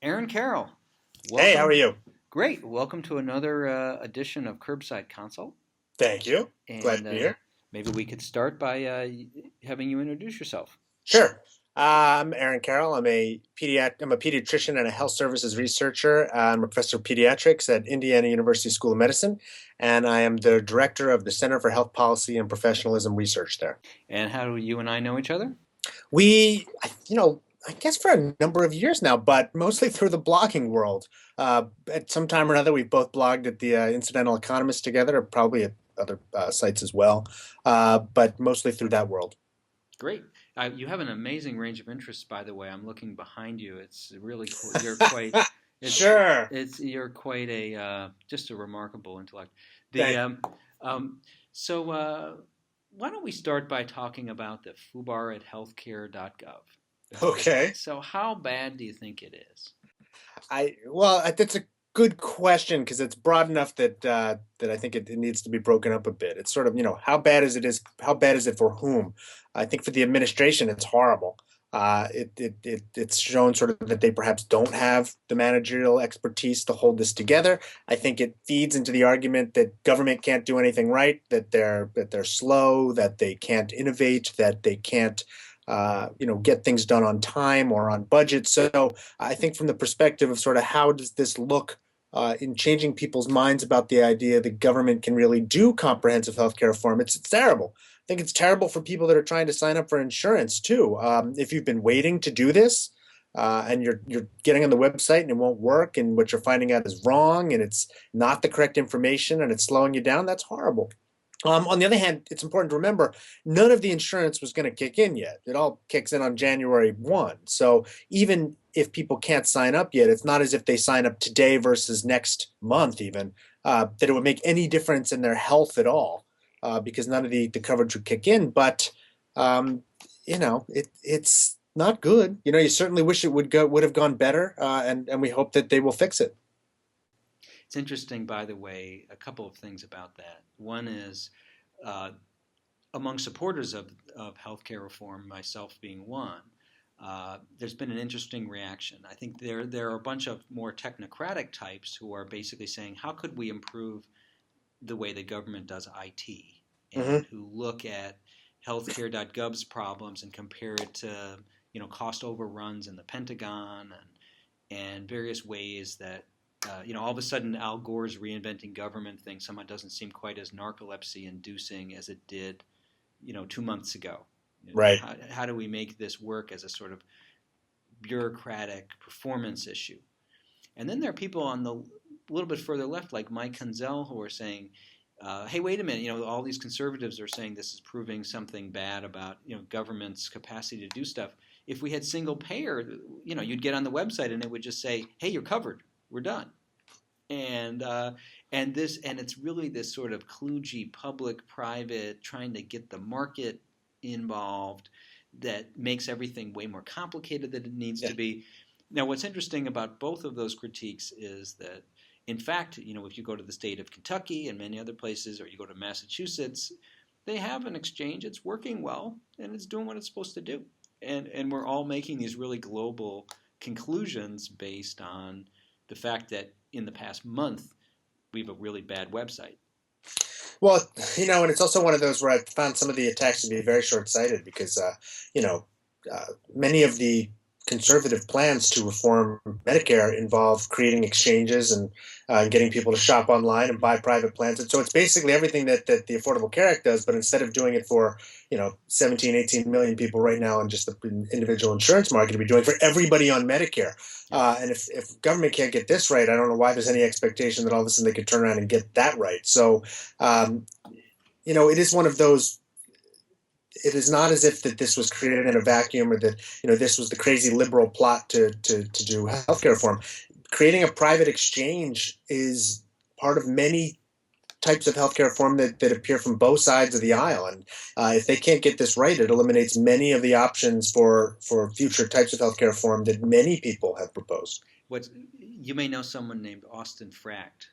Aaron Carroll. Hey, how Welcome. are you? Great. Welcome to another edition of Curbside Consult. Thank you. Glad And to be here. maybe we could start by having you introduce yourself. Sure. I'm Aaron Carroll. I'm a pediatrician and a health services researcher. I'm a professor of pediatrics at Indiana University School of Medicine, and I am the director of the Center for Health Policy and Professionalism Research there. And how do you and I know each other? I guess for a number of years now, but mostly through the blogging world. At some time or another, we've both blogged at the Incidental Economist together, or probably at other sites as well, but mostly through that world. Great. You have an amazing range of interests, by the way. I'm looking behind you. It's really cool. You're quite. Sure. You're quite a just a remarkable intellect. The Thank so why don't we start by talking about the FUBAR at healthcare.gov? Okay. So how bad do you think it is? That's a good question because it's broad enough that I think it needs to be broken up a bit. It's sort of, how bad how bad is it for whom? I think for the administration, it's horrible. It's shown sort of that they perhaps don't have the managerial expertise to hold this together. I think it feeds into the argument that government can't do anything right, that they're slow, that they can't innovate, that they can't get things done on time or on budget. So I think from the perspective of sort of how does this look in changing people's minds about the idea that government can really do comprehensive healthcare reform, it's terrible. I think it's terrible for people that are trying to sign up for insurance too. If you've been waiting to do this and you're getting on the website and it won't work, and what you're finding out is wrong and it's not the correct information and it's slowing you down, that's horrible. On the other hand, it's important to remember none of the insurance was going to kick in yet. It all kicks in on January 1. So even if people can't sign up yet, it's not as if they sign up today versus next month even, that it would make any difference in their health at all, because none of the coverage would kick in. But, it's not good. You certainly wish it would have gone better, and we hope that they will fix it. It's interesting, by the way, a couple of things about that. One is among supporters of healthcare reform, myself being one, there's been an interesting reaction. I think there are a bunch of more technocratic types who are basically saying, how could we improve the way the government does IT? And who look at healthcare.gov's problems and compare it to cost overruns in the Pentagon and various ways that all of a sudden Al Gore's reinventing government thing somehow doesn't seem quite as narcolepsy-inducing as it did, 2 months ago. Right. How do we make this work as a sort of bureaucratic performance issue? And then there are people on the little bit further left, like Mike Kunzel, who are saying, hey, wait a minute, all these conservatives are saying this is proving something bad about, government's capacity to do stuff. If we had single payer, you'd get on the website and it would just say, hey, you're covered. We're done. And it's really this sort of kludgy public-private trying to get the market involved that makes everything way more complicated than it needs to be. Now, what's interesting about both of those critiques is that, in fact, if you go to the state of Kentucky and many other places, or you go to Massachusetts, they have an exchange. It's working well, and it's doing what it's supposed to do. And we're all making these really global conclusions based on the fact that in the past month, we have a really bad website. Well, and it's also one of those where I found some of the attacks to be very short-sighted because, many of the conservative plans to reform Medicare involve creating exchanges and getting people to shop online and buy private plans. And so it's basically everything that the Affordable Care Act does, but instead of doing it for, 17, 18 million people right now in just the individual insurance market, we're doing it for everybody on Medicare. And if government can't get this right, I don't know why there's any expectation that all of a sudden they could turn around and get that right. So, it is one of those. It is not as if that this was created in a vacuum or that this was the crazy liberal plot to do healthcare reform. Creating a private exchange is part of many types of healthcare reform that appear from both sides of the aisle. And if they can't get this right, it eliminates many of the options for future types of healthcare reform that many people have proposed. You may know someone named Austin Fracht.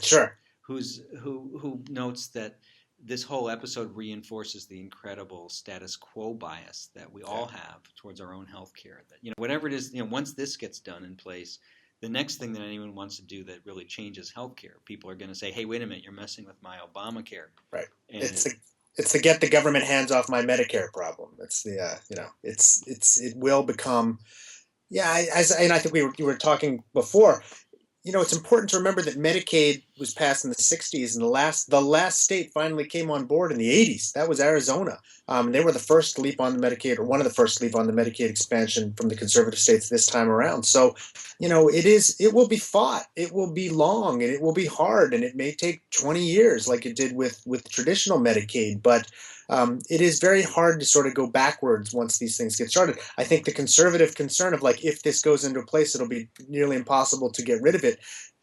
Sure. Who notes that this whole episode reinforces the incredible status quo bias that we all have towards our own healthcare. That, whatever it is, once this gets done in place, the next thing that anyone wants to do that really changes healthcare, people are going to say, "Hey, wait a minute, you're messing with my Obamacare." Right. And It's the get the government hands off my Medicare problem. It's the it will become and I think you were talking before. It's important to remember that Medicaid was passed in the 60s, and the last state finally came on board in the 80s. That was Arizona. They were the first to leap on the Medicaid, or one of the first to leap on the Medicaid expansion from the conservative states this time around. So, it will be fought, it will be long, and it will be hard, and it may take 20 years like it did with traditional Medicaid, but it is very hard to sort of go backwards once these things get started. I think the conservative concern of like, if this goes into place, it'll be nearly impossible to get rid of it.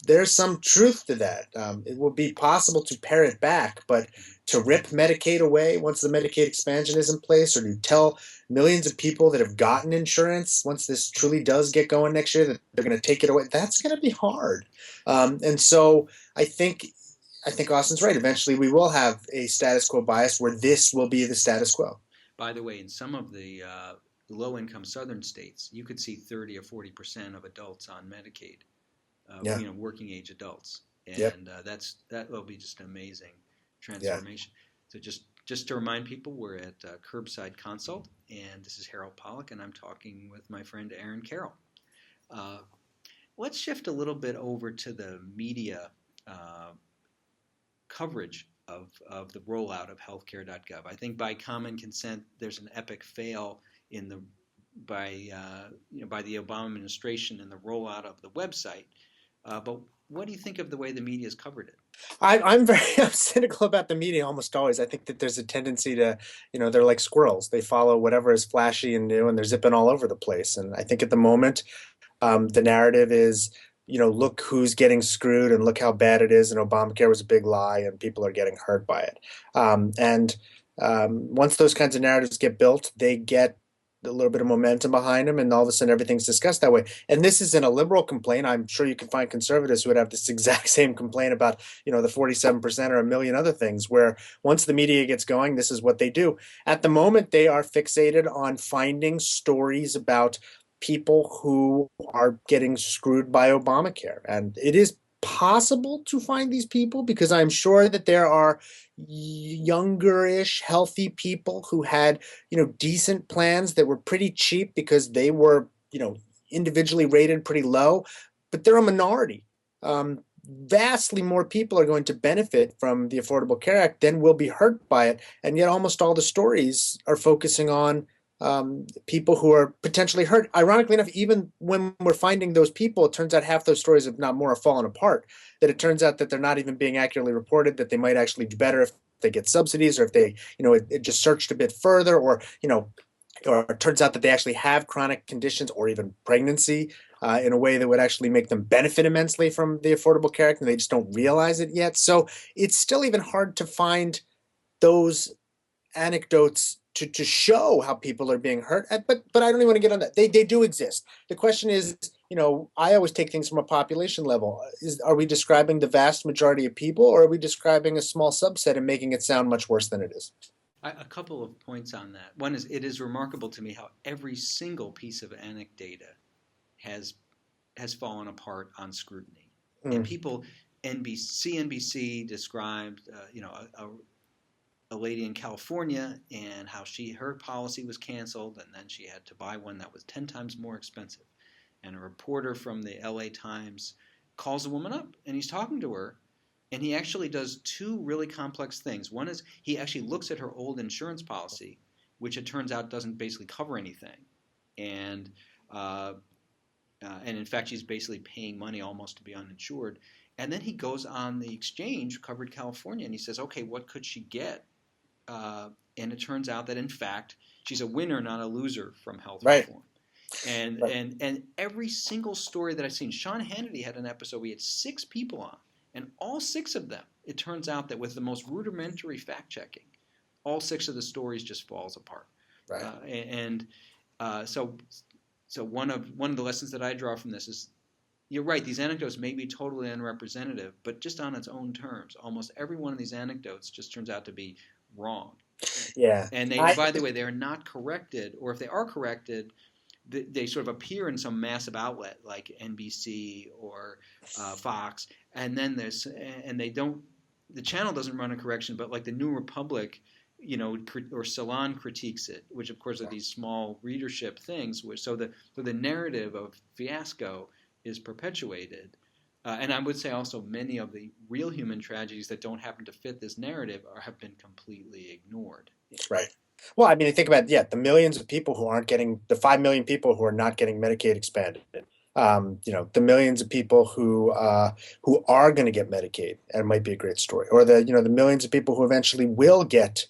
There's some truth to that. It will be possible to pare it back, but to rip Medicaid away once the Medicaid expansion is in place, or to tell millions of people that have gotten insurance once this truly does get going next year that they're going to take it away, that's going to be hard. And so I think Austin's right. Eventually, we will have a status quo bias where this will be the status quo. By the way, in some of the low-income southern states, you could see 30 or 40% of adults on Medicaid, working age adults, and that will be just an amazing transformation. So just to remind people, we're at Curbside Consult, and this is Harold Pollack, and I'm talking with my friend Aaron Carroll. Let's shift a little bit over to the media coverage of the rollout of healthcare.gov. I think by common consent, there's an epic fail by the Obama administration in the rollout of the website. But what do you think of the way the media has covered it? I'm cynical about the media almost always. I think that there's a tendency to, they're like squirrels. They follow whatever is flashy and new, and they're zipping all over the place. And I think at the moment, the narrative is, look who's getting screwed and look how bad it is. And Obamacare was a big lie and people are getting hurt by it. Once those kinds of narratives get built, they get a little bit of momentum behind them, and all of a sudden everything's discussed that way. And this isn't a liberal complaint. I'm sure you can find conservatives who would have this exact same complaint about, the 47% or a million other things, where once the media gets going, this is what they do. At the moment, they are fixated on finding stories about people who are getting screwed by Obamacare. And it is possible to find these people because I'm sure that there are younger-ish, healthy people who had, decent plans that were pretty cheap because they were, individually rated pretty low, but they're a minority. Vastly more people are going to benefit from the Affordable Care Act than will be hurt by it. And yet almost all the stories are focusing on people who are potentially hurt. Ironically enough, even when we're finding those people, it turns out half those stories, if not more, have fallen apart. That it turns out that they're not even being accurately reported, that they might actually do better if they get subsidies, or if they, it just searched a bit further, or it turns out that they actually have chronic conditions or even pregnancy in a way that would actually make them benefit immensely from the Affordable Care Act, and they just don't realize it yet. So it's still even hard to find those anecdotes to show how people are being hurt. But I don't even want to get on that. They do exist. The question is, I always take things from a population level. Are we describing the vast majority of people, or are we describing a small subset and making it sound much worse than it is? A couple of points on that. One is, it is remarkable to me how every single piece of anecdata has fallen apart on scrutiny. And people, CNBC described, a lady in California and how her policy was canceled, and then she had to buy one that was 10 times more expensive. And a reporter from the LA Times calls a woman up, and he's talking to her, and he actually does two really complex things. One is he actually looks at her old insurance policy, which it turns out doesn't basically cover anything. And in fact, she's basically paying money almost to be uninsured. And then he goes on the exchange, Covered California, and he says, okay, what could she get? And it turns out that, in fact, she's a winner, not a loser from health reform. And every single story that I've seen, Sean Hannity had an episode, we had 6 people on, and all 6 of them, it turns out that with the most rudimentary fact-checking, all 6 of the stories just falls apart. Right. So one of the lessons that I draw from this is you're right. These anecdotes may be totally unrepresentative, but just on its own terms, almost every one of these anecdotes just turns out to be wrong. Yeah. And they, by the way, they are not corrected, or if they are corrected, they sort of appear in some massive outlet like NBC or Fox, and then they don't. The channel doesn't run a correction, but like the New Republic, or Salon critiques it, which of course are these small readership things. So the narrative of fiasco is perpetuated. And I would say also many of the real human tragedies that don't happen to fit this narrative have been completely ignored. Right. Well, I mean, think about, the millions of people who aren't getting, the 5 million people who are not getting Medicaid expanded. The millions of people who are going to get Medicaid, and it might be a great story, or the millions of people who eventually will get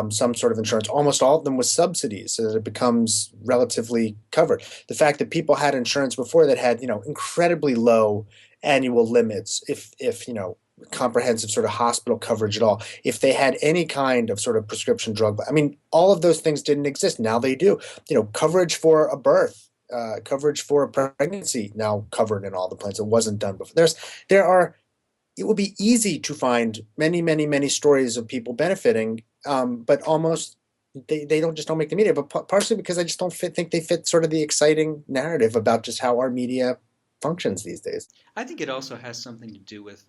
some sort of insurance, almost all of them with subsidies, so that it becomes relatively covered. The fact that people had insurance before that had incredibly low annual limits, if comprehensive sort of hospital coverage at all, if they had any kind of sort of prescription drug, I mean, all of those things didn't exist. Now they do. Coverage for a birth, coverage for a pregnancy, now covered in all the plans. It wasn't done before. It will be easy to find many, many, many stories of people benefiting, but almost they don't make the media. But partially because I just don't think they fit sort of the exciting narrative about just how our media functions these days. I think it also has something to do with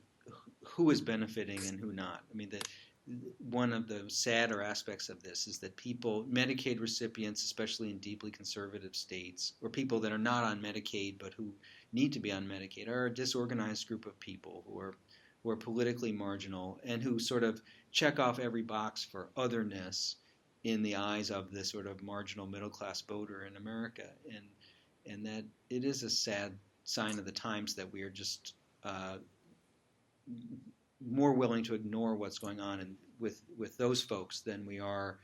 who is benefiting and who not. I mean, one of the sadder aspects of this is that Medicaid recipients, especially in deeply conservative states, or people that are not on Medicaid but who need to be on Medicaid, are a disorganized group of people who are politically marginal and who sort of check off every box for otherness in the eyes of the sort of marginal middle class voter in America, and that it is a sad sign of the times that we are just more willing to ignore what's going on with those folks than we are,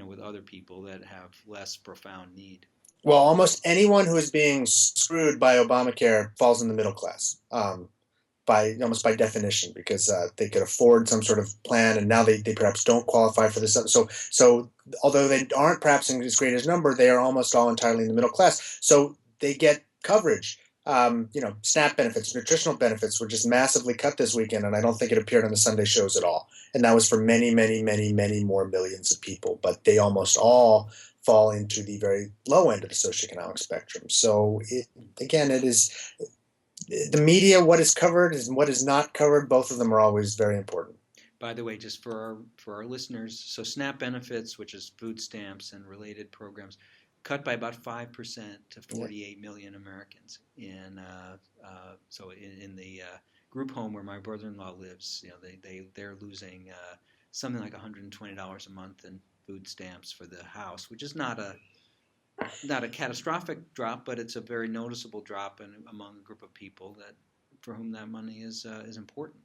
with other people that have less profound need. Well, almost anyone who is being screwed by Obamacare falls in the middle class, almost by definition, because they could afford some sort of plan, and now they perhaps don't qualify for this. So although they aren't perhaps in as great as number, they are almost all entirely in the middle class. So they get coverage. SNAP benefits, nutritional benefits were just massively cut this weekend, and I don't think it appeared on the Sunday shows at all. And that was for many, many, many, many more millions of people. But they almost all fall into the very low end of the socioeconomic spectrum. So it is the media, what is covered and what is not covered. Both of them are always very important. By the way, just for our listeners, so SNAP benefits, which is food stamps and related programs, cut by about 5% to 48 million Americans. In the group home where my brother-in-law lives, they're losing something like $120 a month in food stamps for the house, which is not a catastrophic drop, but it's a very noticeable drop among a group of people for whom that money is important.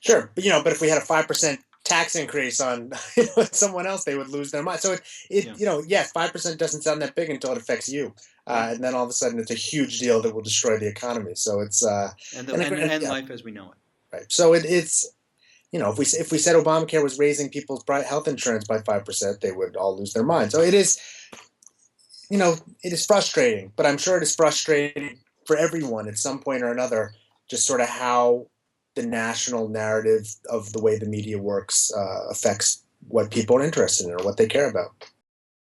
Sure, but if we had a 5% tax increase on someone else, they would lose their mind. So 5% doesn't sound that big until it affects you, and then all of a sudden it's a huge deal that will destroy the economy. So it's and life as we know it. Right. So it's if we said Obamacare was raising people's health insurance by 5%, they would all lose their mind. So it is frustrating, but I'm sure it is frustrating for everyone at some point or another, just sort of how the national narrative of the way the media works affects what people are interested in or what they care about.